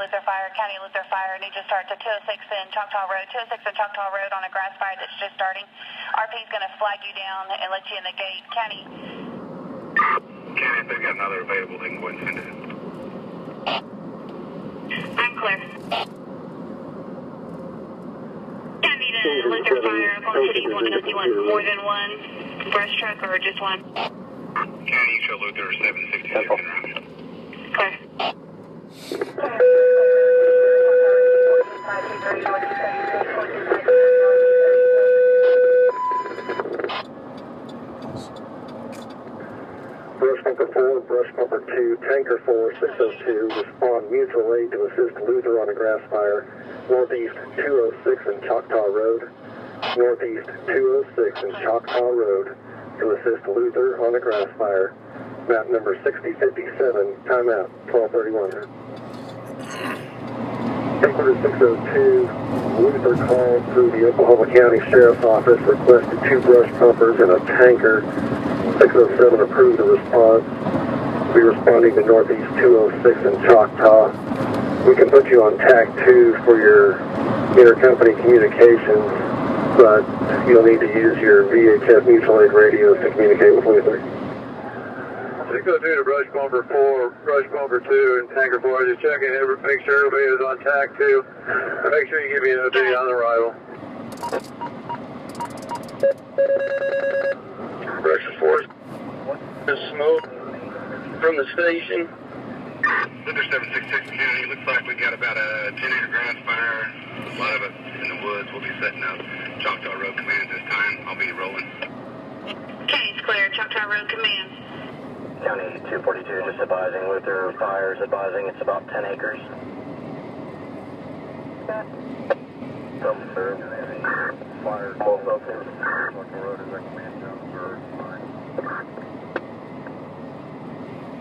Luther Fire, County Luther Fire. Need to start to 206 and Choctaw Road. 206 and Choctaw Road on a grass fire that's just starting. RP's going to flag you down and let you in the gate. County, if they've got another available, they can go ahead and send it in. I'm clear. County to Luther Fire, Oklahoma City. You want to know if you want more than one brush truck or just one? County, show Luther 766 in round. Clear. Brush Pumper 4, Brush Pumper 2, Tanker 4, 602, respond mutual aid to assist Luther on a grass fire, northeast 206 and Choctaw Road, northeast 206 and Choctaw Road, to assist Luther on a grass fire. Map number 6057, timeout, 1231. Tanker 602, Luther called through the Oklahoma County Sheriff's Office, requested 2 brush pumpers and a tanker. 607 approved the response. We're responding to northeast 206 in Choctaw. We can put you on TAC 2 for your intercompany communications, but you'll need to use your VHF mutual aid radios to communicate with Luther. 602 to Brush Pumper 4, Brush Pumper 2, and Tanker 4. Just checking in, make sure everybody is on TAC 2. And make sure you give me an update on the arrival. Brush 4 is smoke from the station. Luther 766 County, looks like we got about a 10-acre grass fire. A lot of it in the woods. We'll be setting up Choctaw Road Command this time. I'll be rolling. County's clear. Choctaw Road Command. County 242 just advising Luther Fires, advising it's about 10 acres. Fire close up here. Choctaw Road is a command zone for fire.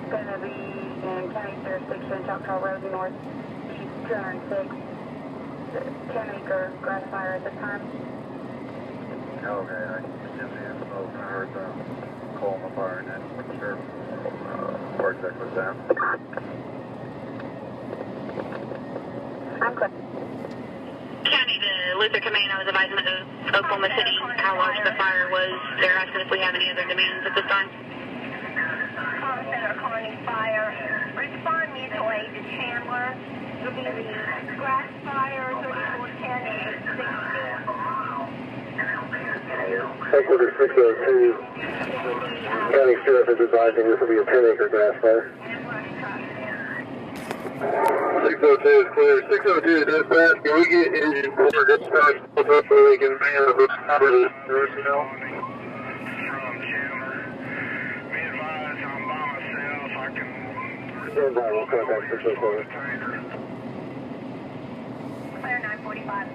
It's going to be in County jurisdiction, Choctaw Road North, 206. 10-acre grass fire at the time. Okay, I just see the smoke. I heard the call on the fire and then make sure fire check was down. I'm clear. County to Luther Command, I was advising of Oklahoma City how large the fire was. They're asking if we have any other demands at this time. Center County Fire. Respond mutual aid to Chandler. It'll be the grass fire 3410 and 16. Headquarters 602, County Sheriff is advising this will be a 10-acre grass fire. 602 is clear. 602 dispatch. Can we get engine 4 dispatch pulled up so we can man the cover the personnel? Stand by, we'll contact 607. Clear 945.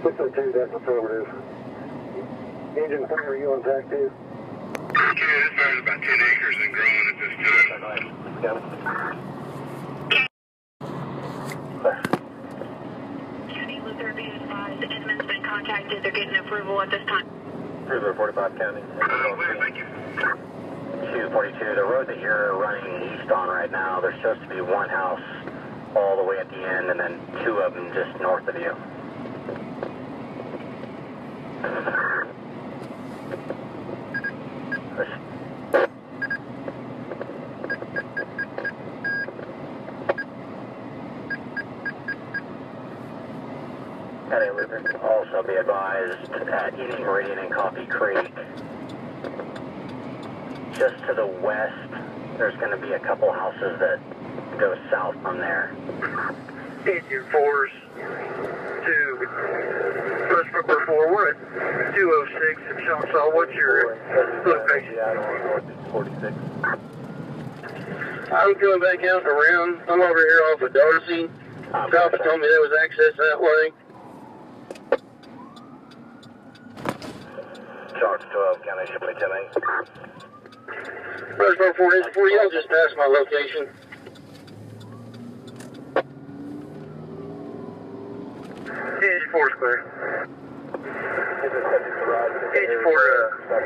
602, that's affirmative. Engine 4, are you on TAC 2? Okay, this fire's about 10 acres and growing at this time. County Luther be advised, Edmund's been contacted. They're getting approval at this time. Cruiser 45 County. Clear, thank you. 242, the road that you're running east on right now, there's supposed to be one house all the way at the end and then 2 of them just north of you. County Luther, also be advised at Eating Meridian and Coffee Creek, just to the west, there's going to be a couple houses that go south from there. Engine 4s to Brush Pumper 4. We're at 206 in Choctaw. What's your location? 46. I'm coming back out around. I'm over here off of Darcy. Papa told me there was access that way. Choctaw 12, County Shipley 10-8. Brush Pumper 4 is 4. Y'all just passed my location. Engine 4 is clear. Engine 4,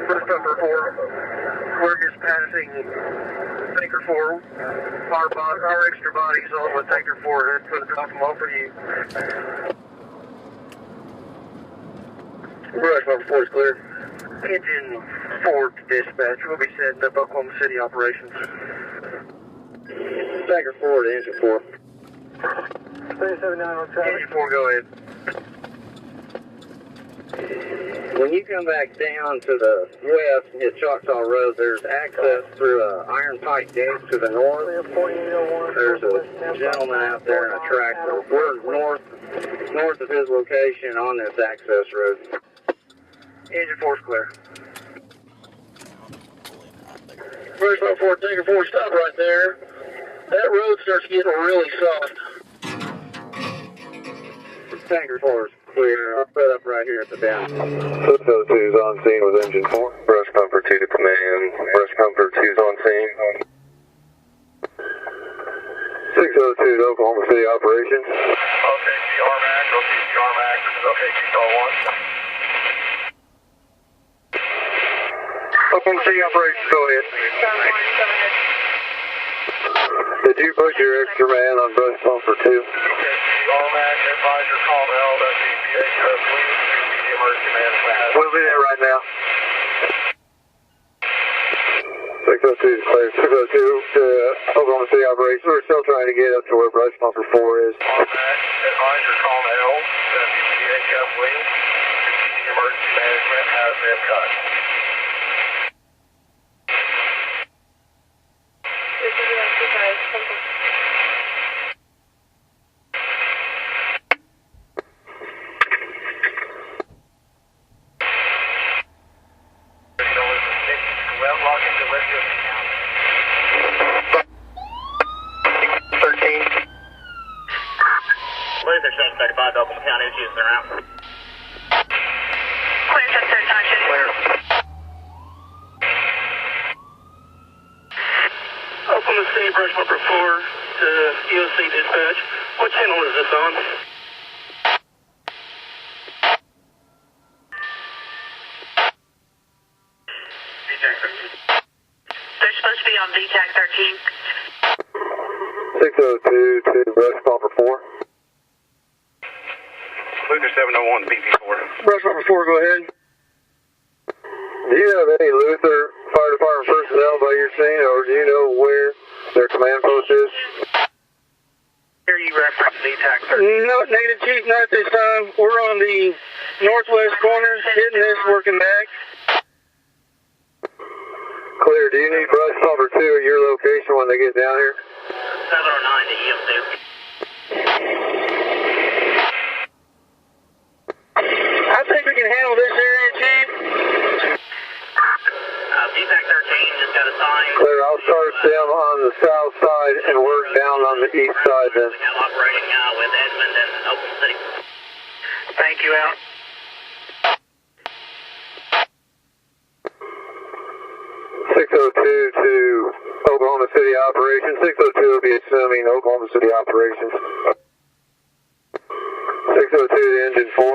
Brush Pumper 4. We're just passing Tanker 4. Our extra bodies on with Tanker 4 and put drop them off for you. Brush number 4 is clear. Engine 4 to dispatch. We'll be setting up Oklahoma City operations. Tanker 4 to engine 4. 379 on traffic. Engine 4, go ahead. When you come back down to the west and hit Choctaw Road, there's access through an iron pipe gate to the north. There's a gentleman out there in a tractor. We're north of his location on this access road. Engine 4 is clear. First 4, Tanker 4, stop right there. That road starts getting really soft. Tanker 4 is clear. I'll put up right here at the bend. 602 is on scene with engine 4. Brush pumper 2 to command. Brush pumper 2 is on scene. 602 to Oklahoma City operations. Okay, CRMAC, this is okay, Choctaw 1. Oklahoma City operations, go ahead. Did you push your extra man on brush pumper 2? Okay, CRMAC, advisor, call to L, that's EPA, please, the emergency management. We'll be there right now. 602 is clear. 602 to Oklahoma City operations. We're still trying to get up to where brush pumper 4 is. Advisor, call to L, that's EPA, please, the emergency management has been cut. Luther 735 to Oklahoma County, issues in route. Clear 735, City. Clear. Oklahoma City, brush number 4 to EOC dispatch. What channel is this on? They're supposed to be on VTAC 13. 602 to brush pumper 4. Luther 701 to BP4. Brush pumper 4, go ahead. Do you have any Luther Fire Department personnel by your scene, or do you know where their command post is? Here you reference VTAC 13. No, negative, Chief, not this time. We're on the northwest corner, hitting this, working back. Clear. Do you need brush pumper 2 at your location when they get down here? 709 to EM2. I think we can handle this area, Chief. VTAC 13 just got assigned. Clear. I'll start them on the south side and work down on the east side then. We have operating with Edmond and Oklahoma City. Thank you, Al. 602 to Oklahoma City operations. 602 will be assuming Oklahoma City operations. 602 to engine 4.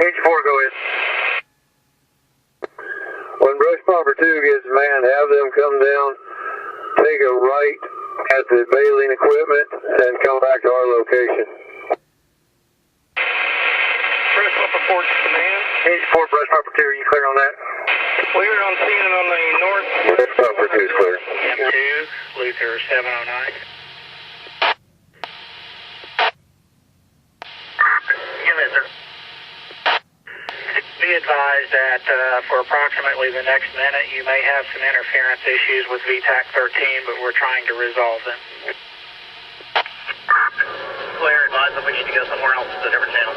Engine 4, go ahead. When brush pumper 2 gets manned, have them come down, take a right at the baling equipment, and come back to our location. Brush pumper 4 to command. Engine 4, brush pumper 2, are you clear on that? We're on scene on the north. Brush pumper 2 is clear. M2, Luther 709. Be advised that for approximately the next minute, you may have some interference issues with VTAC 13, but we're trying to resolve them. Clear, advise if we need to go somewhere else to a different channel.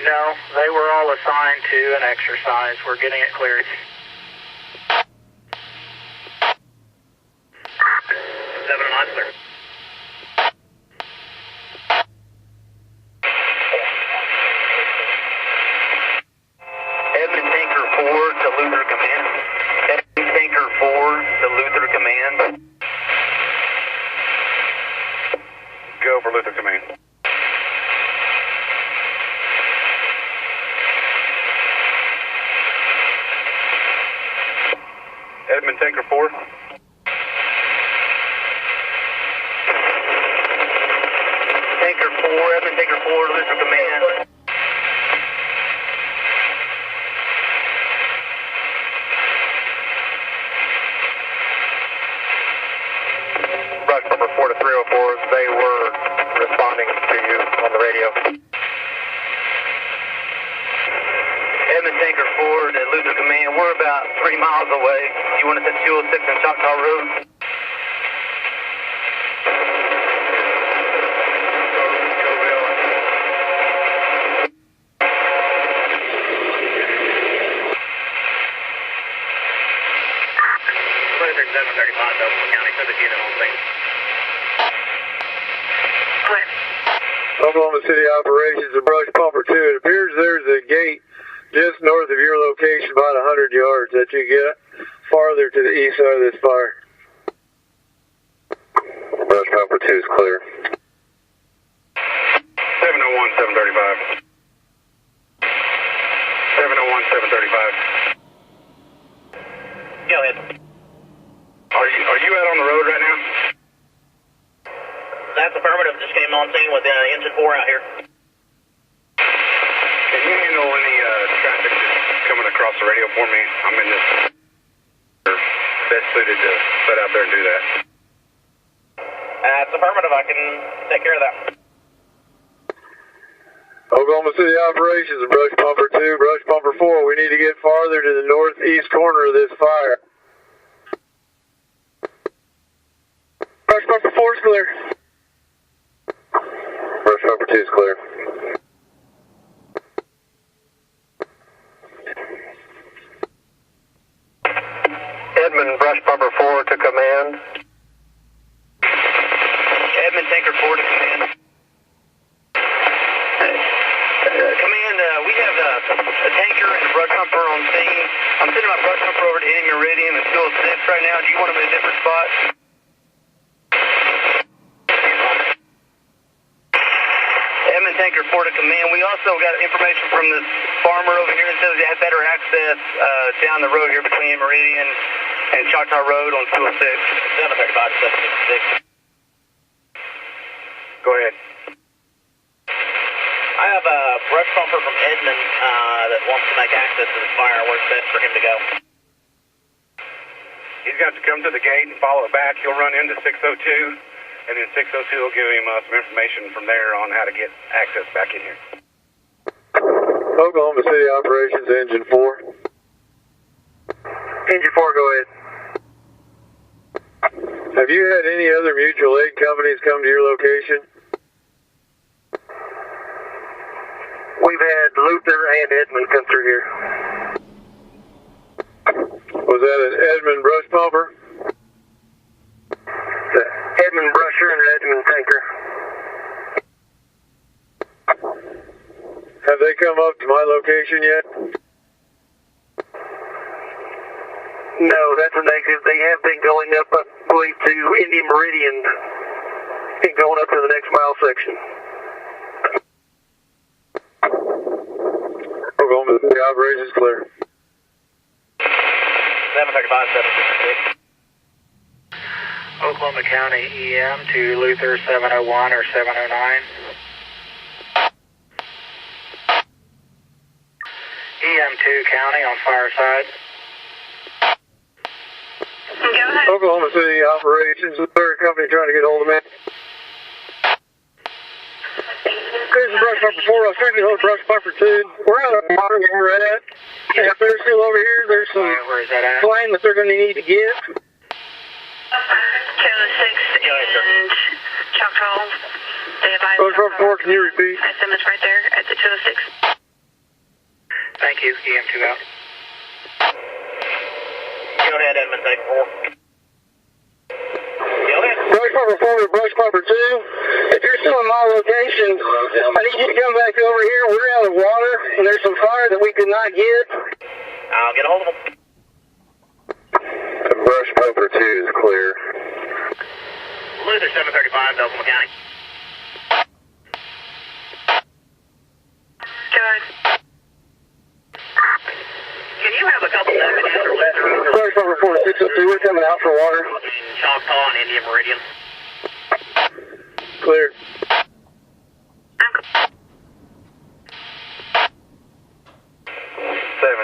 No, they were all assigned to an exercise. We're getting it cleared. 709, clear. Edmund Tanker 4 to Luther Command. Edmund Tanker 4 to Luther Command. Go for Luther Command. Edmund Tanker 4, Luther Command. Brush number 4 to 304, they were responding to you on the radio. Edmund Tanker 4 to Luther Command, we're about 3 miles away. You want us at 206 on Choctaw Road? Oklahoma City Operations and Brush Pumper 2. It appears there's a gate just north of your location, about 100 yards, that you get farther to the east side of this fire. Brush Pumper 2 is clear. 701, 735. 701, 735. Go ahead. Are you out on the road right now? That's affirmative. Just came on scene with engine 4 out here. Can you handle any traffic that's coming across the radio for me? I'm in this best suited to sit out there and do that. That's affirmative. I can take care of that. Oklahoma City Operations and Brush Pumper 2, Brush Pumper 4. We need to get farther to the northeast corner of this fire. Brush Pumper 4 is clear. Brush Pumper 2 is clear. Edmund Brush Pumper 4 to command. Edmund Tanker 4 to command. Command, we have a tanker and a brush pumper on scene. I'm sending my brush pumper over to Indian Meridian and 206 right now. Do you want them in a different spot? Edmund Tanker 4 to command. We also got information from this farmer over here that says they have better access down the road here between Meridian and Choctaw Road on 206. 735, 766. Go ahead. I have a brush pumper from Edmund that wants to make access to the fire. Where's best for him to go? He's got to come to the gate and follow it back. He'll run into 602, and then 602 will give him some information from there on how to get access back in here. Oklahoma City Operations, Engine 4. Engine 4, go ahead. Have you had any other mutual aid companies come to your location? We've had Luther and Edmund come through here. Was that an Edmund Brush Pumper? The Edmund Brusher and Edmund Tanker. Have they come up to my location yet? No, that's a negative. They have been going up, I believe, to Indian Meridian and going up to the next mile section. Oklahoma City Operations clear. 735, 766. Oklahoma County EM to Luther 701 or 709. EM2 County on fire side. Go ahead. Oklahoma City Operations, the third company trying to get hold of me. Here's the Brush Pumper 4. I was trying to get hold of Brush Pumper 2. We're out of water where we're at. And if they're still over here, there's some Where is that at? flame that they're going to need to get. 206 and Choctaw. They advise Brush Pumper 4, can you repeat? SMS right there at the 206. Thank you. EM2 out. Go ahead, Edmund Tanker 4. Go ahead. Brush Pumper 4 to Brush Pumper 2. If you're still in my location, I need you to come back over here. We're out of water, and there's some fire that we could not get. I'll get a hold of him. Brush Pumper 2 is clear. Luther 735, Oklahoma County. Go ahead. Can you have a couple seconds or Luther? Brush Pumper 4 to 602, we're coming out for water. Choctaw and Indian Meridian. Clear.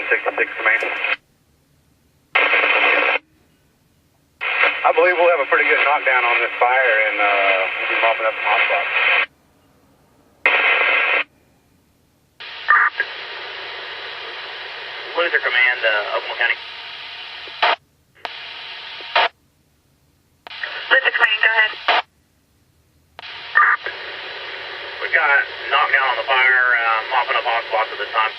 3766 Command. I believe we'll have a pretty good knockdown on this fire, and we'll be mopping up some hot spots. Luther Command, Oklahoma County. Luther Command, go ahead. We got knockdown on the fire, mopping up hot spots at this time.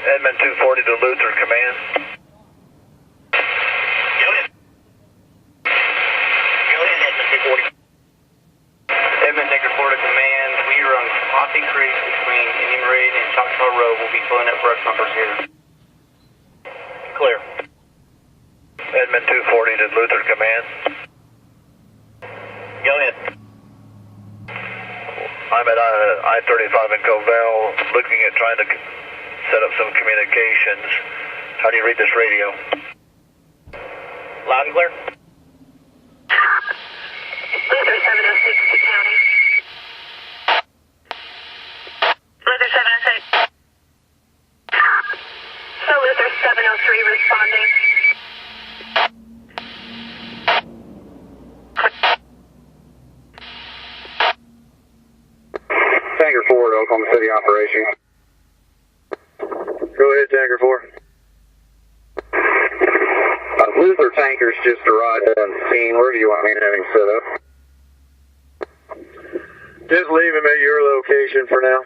Edmund 240 to Luther Command. Edmund Decker, Florida Command. We are on Posse Creek between Indian Raid and Choctaw Road. We'll be pulling up brush bumpers here. Clear. Edmund 240 to Luther Command. Go ahead. I'm at I-35 in Covell, looking at trying to set up some communications. How do you read this radio? Loud and clear. Luther 706 to county. Luther 706. So Luther 703 responding. Tanker 4 to Oklahoma City operation. Go ahead, Tanker 4. Luther tankers just arrived on the scene. Where do you want me to have him set up? Just leave him at your location for now.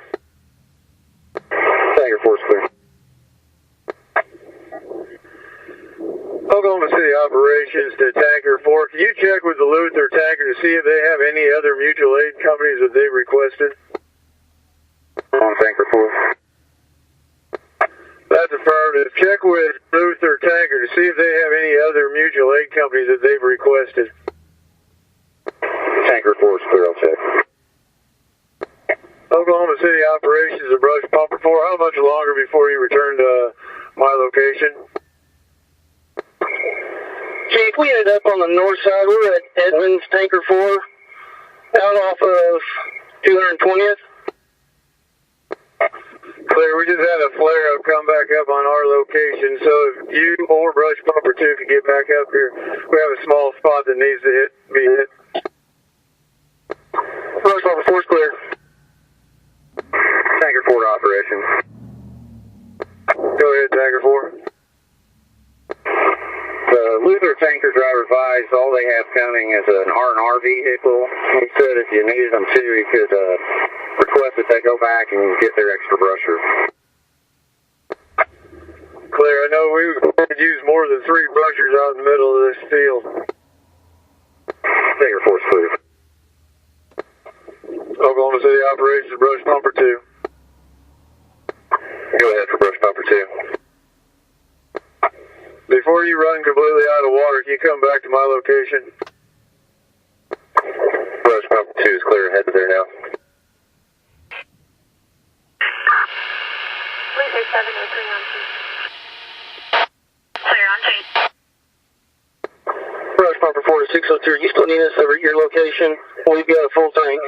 Tanker 4's clear. Oklahoma City operations to Tanker 4. Can you check with the Luther tanker to see if they have any other mutual aid companies that they've requested? On Tanker 4. That's affirmative. Check with Luther tanker to see if they have any other mutual aid companies that they've requested. Tanker 4's clear, I'll check. Oklahoma City operations to Brush Pumper 4. How much longer before you return to my location? Chief, we ended up on the north side. We're at Edmonds, Tanker 4, out off of 220th. Clear, we just had a flare-up come back up on our location, so if you or Brush Pumper 2 could get back up here, we have a small spot that needs to be hit. Brush Pumper 4's clear. Tanker 4 to operation. Go ahead, Tanker 4. The Luther tanker driver advised all they have coming is an R&R vehicle. He said if you needed them too, he could request that they go back and get their extra brusher. Clear, I know we could use more than 3 brushers out in the middle of this field. Tanker 4's clear. Oklahoma City operations, Brush Pumper 2. Go ahead for Brush Pumper 2. Before you run completely out of water, can you come back to my location? Brush Pumper 2 is clear. Head to there now. Luther 703 on scene. Clear on scene. Brush Pumper 4 to 602. You still need us over at your location? We've got a full tank.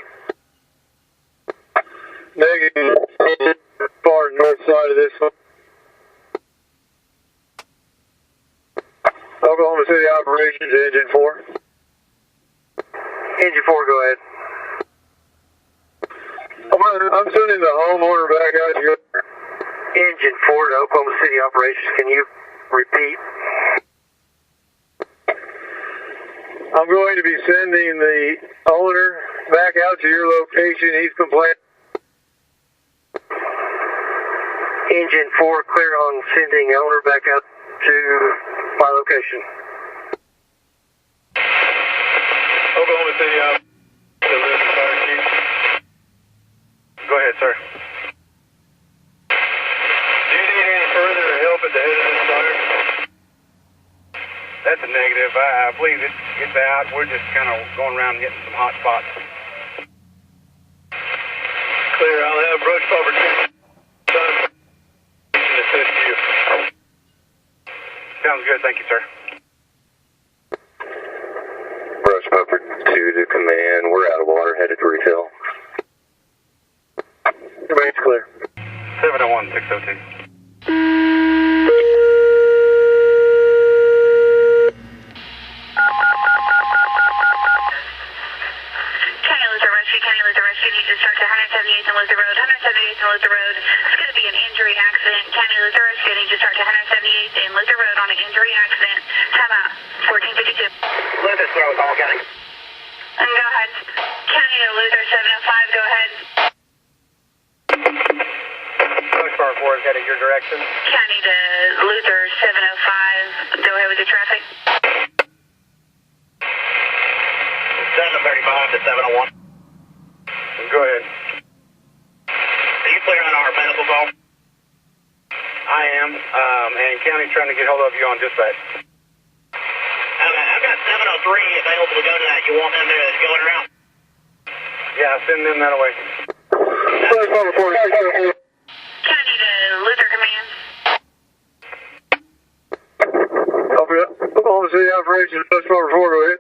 Negative. Far north side of this one. Oklahoma City operations, Engine 4. Engine 4, go ahead. I'm sending the homeowner back out here. Engine 4 to Oklahoma City operations. Can you repeat? I'm going to be sending the owner back out to your location. He's complaining. Engine 4 clear on sending owner back out to my location. Oklahoma City out. Go ahead, sir. Do you need any further help at the head of this fire? That's a negative. I believe it's out. We're just kind of going around getting some hot spots. Clear. I'll have Brush Pumper 2 assist you. Sounds good. Thank you, sir. Brush Pumper 2 to command. We're out of water, headed to refill. Everybody's clear. 701, 602. County Luther Rescue needs to start to 178th and Luther Road. 178th and Luther Road. It's going to be an injury accident. County Luther Rescue needs to start to 178th and Luther Road on an injury accident. Time out. 1452. Luther, slow, call county. And go ahead. County to Luther 705. Go ahead. Push bar 4 is heading your direction. County to Luther 705. Go ahead with your traffic. 735 to 701. Go ahead. Are you clear on our medical call? I am, and county's trying to get hold of you on dispatch. I've got 703 available to go to that. You want them to go in around? Yeah, send them that away. County to Luther Command. Oklahoma City Operations, Bus Number 4, go ahead.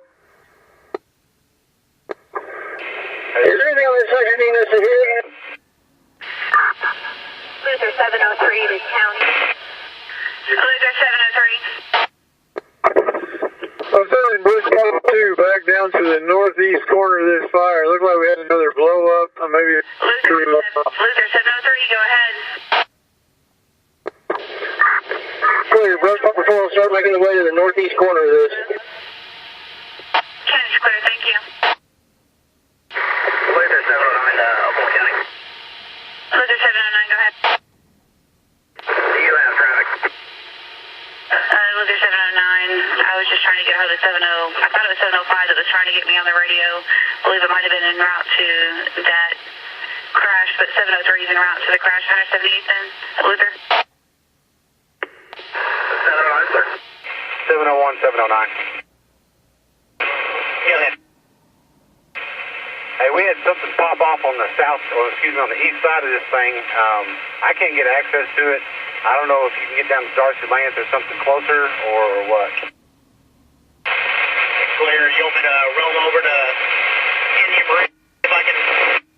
Is there anything on this section you need us to hear? Luther 703 to county. Luther 703. I'm sending Bush Number 2 back down to the northeast corner of this fire. It looked like we had another blow up. Maybe Luther 703, go ahead. Clear, brush number 4 will start making the way to the northeast corner of this. County's clear, thank you. Luther 709 to Oklahoma County. Luther 709, go ahead. Do you have traffic? Luther 709, I was just trying to get hold of 70, I thought it was 705 that was trying to get me on the radio. I believe it might have been en route to that crash, but 703 is en route to the crash. 178th then, Luther. 709, sir. 701, 709. Go ahead. Hey, we had something pop off on the south, or excuse me, on the east side of this thing. I can't get access to it. I don't know if you can get down to Darcy Lane, if there's something closer, or what. Clear. You want me to roll over to Indian Bridge if I can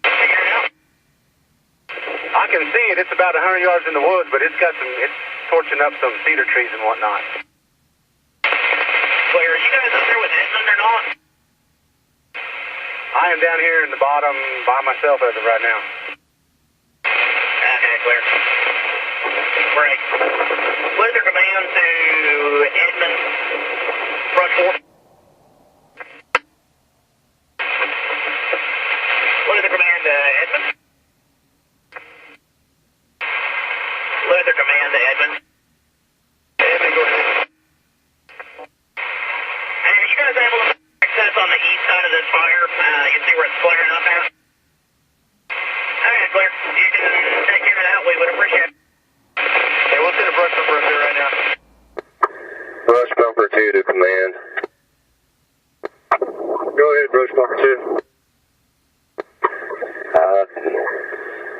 figure it out? I can see it. It's about 100 yards in the woods, but it's torching up some cedar trees and whatnot. Clear. Are you guys up there with Edmund or not? I am down here in the bottom by myself as of right now. Okay, clear. Break. Luther Command to Edmund. Brush 4. Luther Command to Edmund. Luther Command to Edmund. Edmund, go ahead. Hey, are you guys able to access on the east side of this fire? You see where it's flaring up at? Okay, clear. You can take care of that. We would appreciate it. Hey, we'll send a brush number up there right now. Brush Bumper 2 to command. Go ahead, Brush Number 2.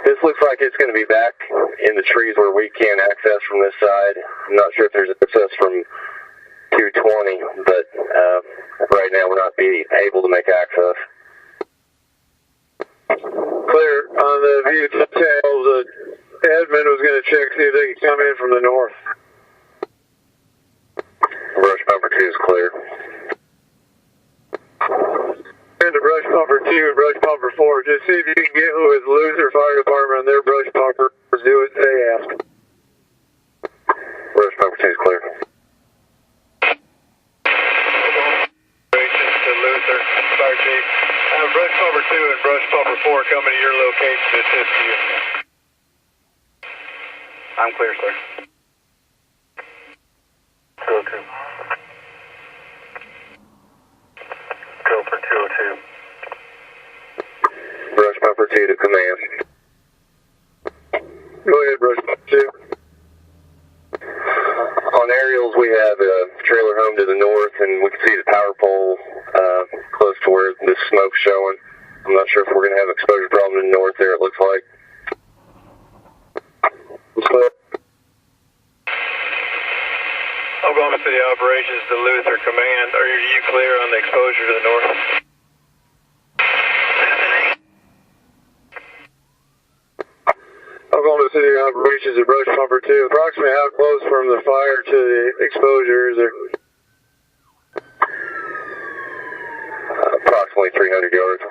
This looks like it's going to be back in the trees where we can access from this side. I'm not sure if there's access from 220, but right now we're not being able to make access. Clear. On the view details, Edmund was going to check, see if they could come in from the north. Brush Bumper 2 is clear. Into Brush Pumper 2 and Brush Pumper 4. Just see if you can get with Luther Fire Department on their brush pumpers. Do what they ask. Brush Bumper 2 is clear. To Luther, Fire Chief. Brush Pumper 2 and Brush Pumper 4 coming to your location to assist you. I'm clear, sir. 202. Go for 202. Brush Bumper 2 to command. Go ahead, Brush Pumper 2. On aerials, we have a trailer home to the north, and we can see the power pole close to where the smoke's showing. I'm not sure if we're going to have exposure problem in the north there, it looks like. Oklahoma City Operations to Luther Command. Are you clear on the exposure to the north? Oklahoma City operations at Brush Pumper 2. Approximately how close from the fire to the exposure is there? Approximately 300 yards.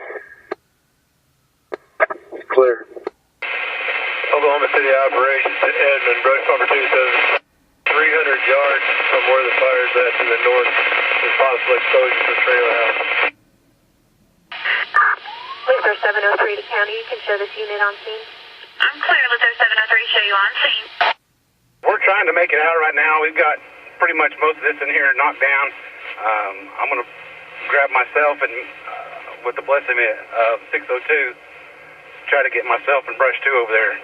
Clear. Oklahoma City operations to Edmond. Brush Pumper 2 says 300 yards from where the fire is at to the north is possible exposure for trailer house. Luther 703 to county, you can show this unit on scene. I'm clear, Luther 703, show you on scene. We're trying to make it out right now. We've got pretty much most of this in here knocked down. I'm going to grab myself and, with the blessing of 602, try to get myself and Brush 2 over there.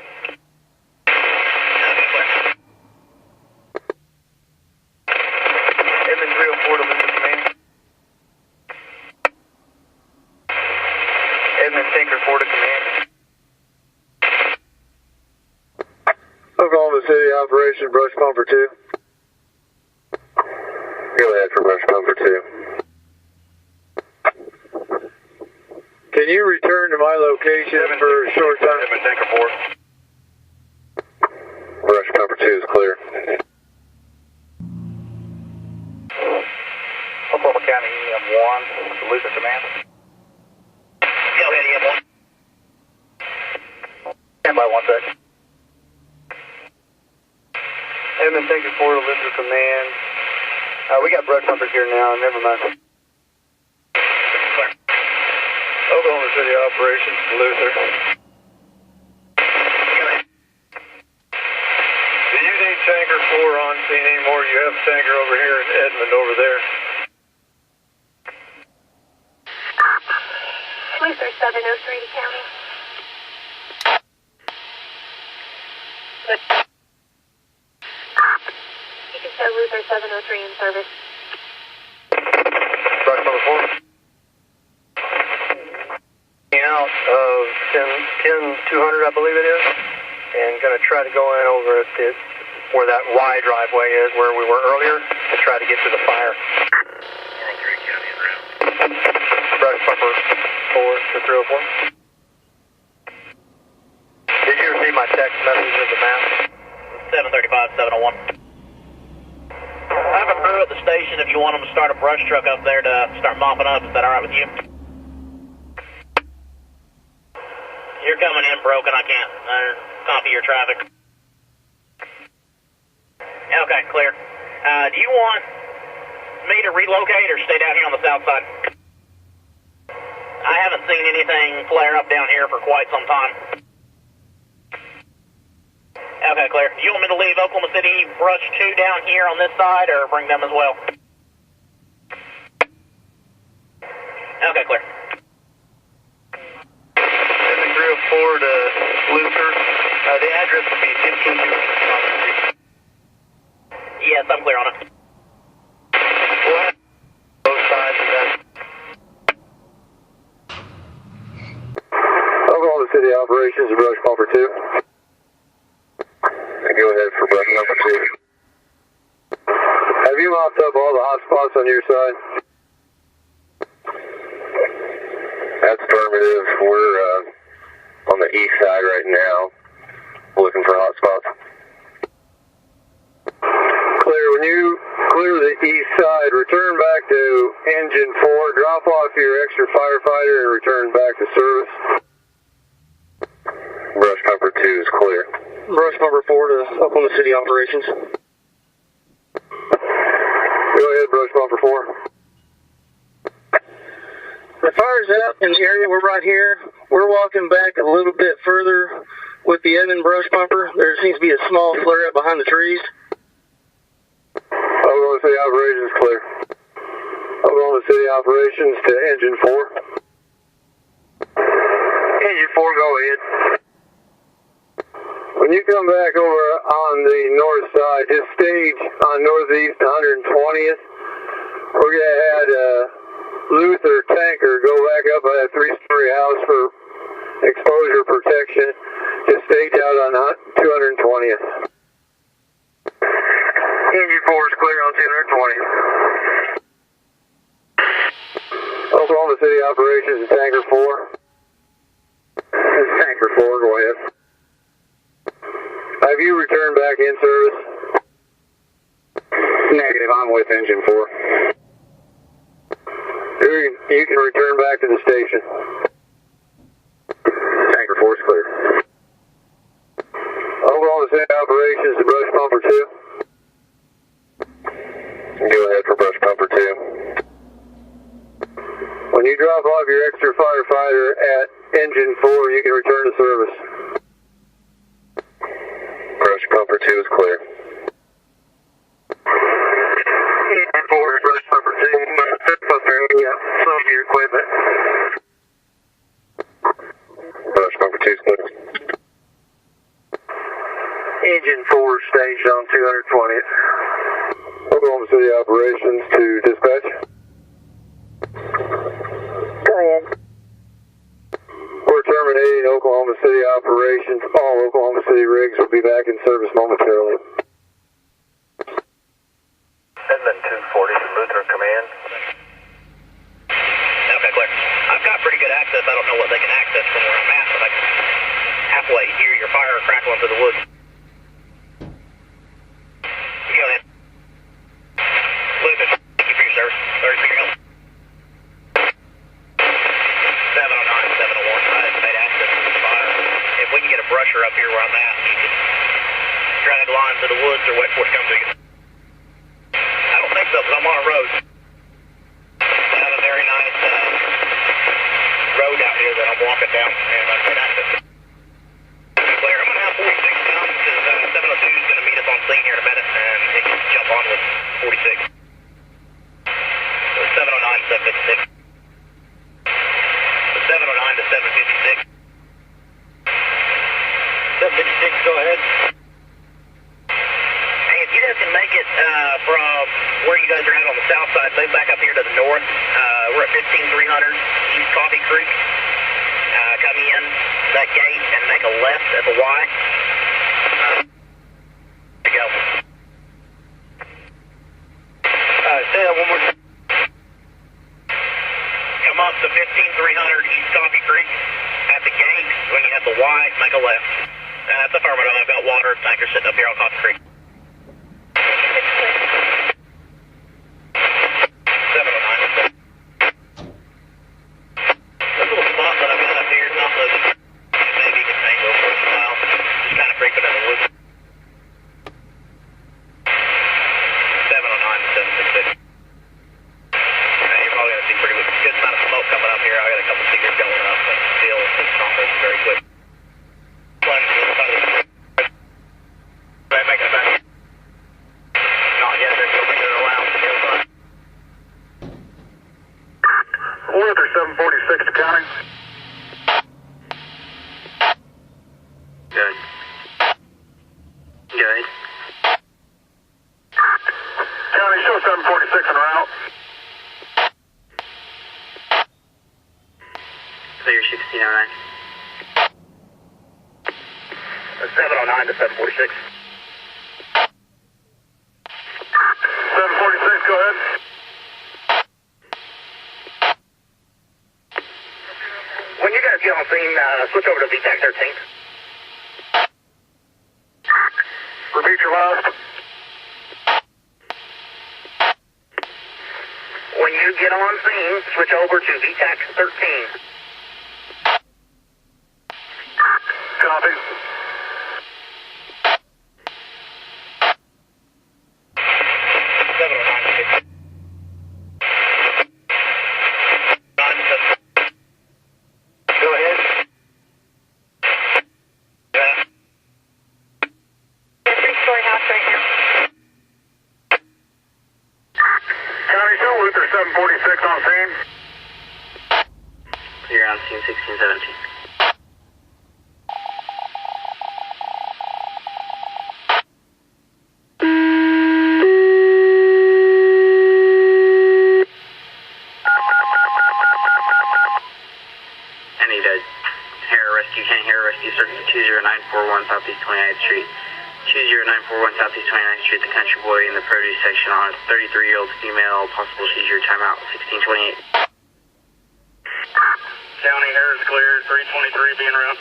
Edmund 304 to listen to me. Edmund Tinker 4 to command. Oklahoma City operation, Brush Pumper 2. Go ahead for Brush Pumper 2. Can you return to my location for a short time? Edmund Tinker 4. Brush Pumper 2 is clear. Oklahoma County EM1, Duluth command. Go ahead, EM1. Stand by 1 sec. Edmund Tinker 4 to Luther command. We got Brush Pumpers here now, never mind. Oklahoma City operations to Luther. Do you need Tanker 4 on scene anymore? You have Tanker over here and Edmund over there. Luther 703 to county. You can show Luther 703 in service. Brush Pumper 4. Out of 10-200, I believe it is, and going to try to go in over at this, where that Y driveway is, where we were earlier, to try to get to the fire. Brush Pumper 4 to 304. Did you receive my text message of the map? 735, 701. I have a crew at the station if you want them to start a brush truck up there to start mopping up. Is that alright with you? You're coming in broken, I can't copy your traffic. Okay, clear. Do you want me to relocate or stay down here on the south side? I haven't seen anything flare up down here for quite some time. Okay, clear. Do you want me to leave Oklahoma City Brush 2 down here on this side or bring them as well? Okay, clear. 304 to Luther. The address would be 15 Yes, I'm clear on it. Both sides of that. Oklahoma City operations, Brush Pumper 2. Go ahead for Brush Pumper 2. Have you mopped up all the hot spots on your side? That's affirmative. We're on the east side right now, looking for hot spots. Clear. When you clear the east side, return back to engine 4, drop off your extra firefighter and return back to service. Brush Pumper 2 is clear. Brush Pumper 4 to Oklahoma City operations. Go ahead, Brush Pumper 4. The fire's out in the area. We're right here. We're walking back a little bit further with the Edmund brush pumper. There seems to be a small flare up behind the trees. Oklahoma City operations clear. Oklahoma City operations to engine 4. Engine 4, go ahead. When you come back over on the north side, just stage on northeast 120th. We're going to have Luther Tanker go back up by a 3-story house for exposure protection. Just stage out on 220th. Engine 4 is clear on 220. Oklahoma City operations, Tanker 4. This is Tanker 4, go ahead. I Have you returned back in service? Negative, I'm with engine 4. You can return back to the station. Tanker 4 is clear. Oklahoma City operations to brush pumper 2. Go ahead for brush pumper 2. When you drop off your extra firefighter at engine 4, you can return to service. Brush pumper 2 is clear. Engine 4, brush pumper 2. Yeah, some of your equipment. Brush pumper 2 is clear. Engine 4 staged on 220th. Oklahoma City operations to dispatch. Go ahead. We're terminating Oklahoma City operations. All Oklahoma City rigs will be back in service momentarily. Edmund 240, Lutheran Command. Okay, clear. I've got pretty good access. I don't know what they can access from where I'm at, but I can halfway hear your fire crackling through the woods. Go ahead. Luther, thank you for your service. Or for your help. 709, 701. I have made access to the fire. If we can get a brusher up here where I'm at, you can drag lines to the woods or wait for it to come to you. I don't think so, because I'm on a road. I have a very nice road out here that I'm walking down, and I've made access to. Clear. I'm going to have 46 down, because 702 is going to meet us on scene here in a minute, and he can jump on with 46. So 709, 756. 709 to 756. 756, go ahead. Hey, if you guys can make it from where you guys are at on the south side, move back up here to the north. We're at 15300 East Coffee Creek. Come in that gate and make a left at the Y. There you go. Say that one more time. Come up to 15300 East Coffee Creek. At the gate, when you have the Y, make a left. That's affirmative. I've got water tanker sitting up here on Coffee Creek. 709. This little spot that I've got up here is not the maybe you can tank over for a while. Just kind of creeping in the woods. 709 to 766. You're probably going to see pretty good amount of smoke coming up here. I got a couple figures going up, but still, it's not moving very quick. Plunge to the side of the right, making it back. Not yet, they're still making it around. Luther 746 to county. Good. Good. County, show 746 en route. Clear 1609. 709 to 746. 746, go ahead. When you guys get on scene, switch over to VTAC 13. Repeat your last. When you get on scene, switch over to VTAC 13. Copy. 709. Go ahead. Yeah. Three-story house right now. County, show Luther 746 on scene. You're on scene 1617. I need a hair rescue, can't hear rescue, search for 20941 Southeast 29th Street. 20941 Southeast 29th Street, the country boy in the produce section on a 33-year-old female, possible seizure, timeout 1628. County, hair is clear. 323 being route.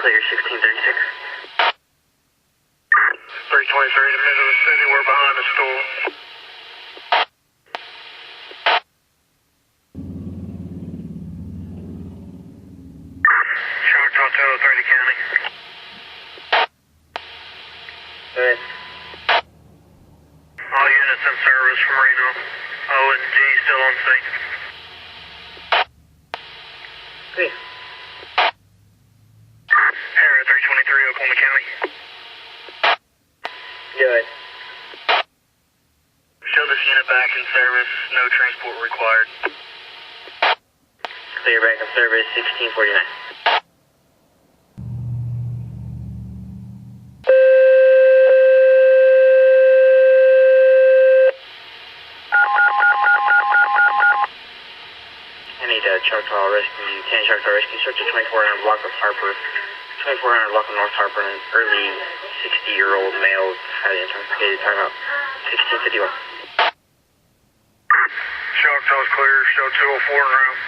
Clear 1636. 323 to middle of the city, we're behind the store. Choctaw 203 to county. Go ahead. All units in service from Reno. O and G still on scene. Clear. Harriet 323, Oklahoma County. Go ahead. Show this unit back in service, no transport required. Clear back in service 1649. I need Choctaw Rescue, 10 Choctaw Rescue, search a 2400 block of Harper, 2400 block of North Harper, and an early 60-year-old male, highly intoxicated, time out 1651. Choctaw's clear, show 204 en route.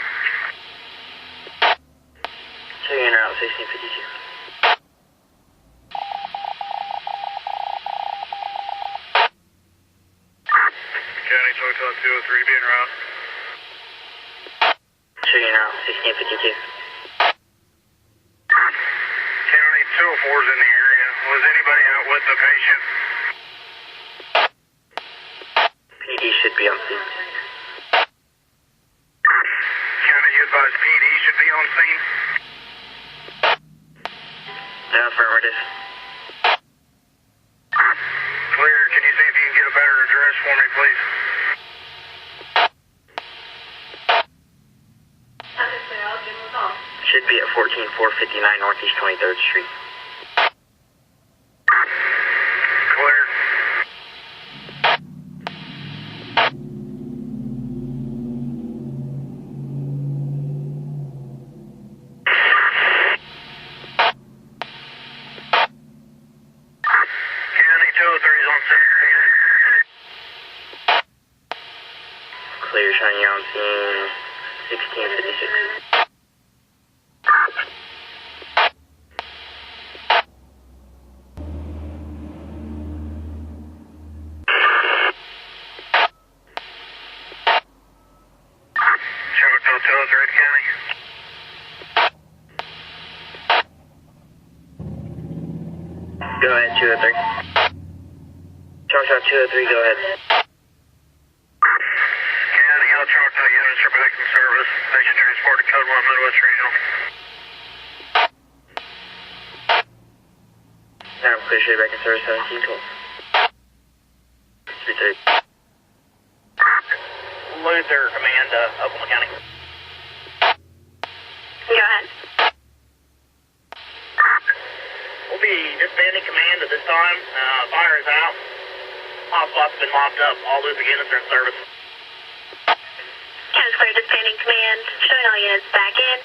So you're in route 1652. County Choctaw 203, be en route. So you're in route 1652. County 204's in the area. Was anybody out with the patient? PD should be on scene. County, you advise PD should be on scene? No, affirmative. Clear, can you see if you can get a better address for me, please? Should be at 14459 Northeast 23rd Street. Clear. County 203's on scene. Clear, showing you on scene 1656. Choctaw 203 County. Go ahead, 203. Choctaw 203, go ahead. County, all Choctaw units are back in service. Patient transport to Code 1 Midwest Regional. Now I'm clear, straight back in service 1712. 330. Luther, command, Oklahoma County. Go ahead. We'll be disbanding command at this time. Fire is out. Hotspots have been mopped up. All Luther units are in service. County's clear, disbanding command, showing all units back in.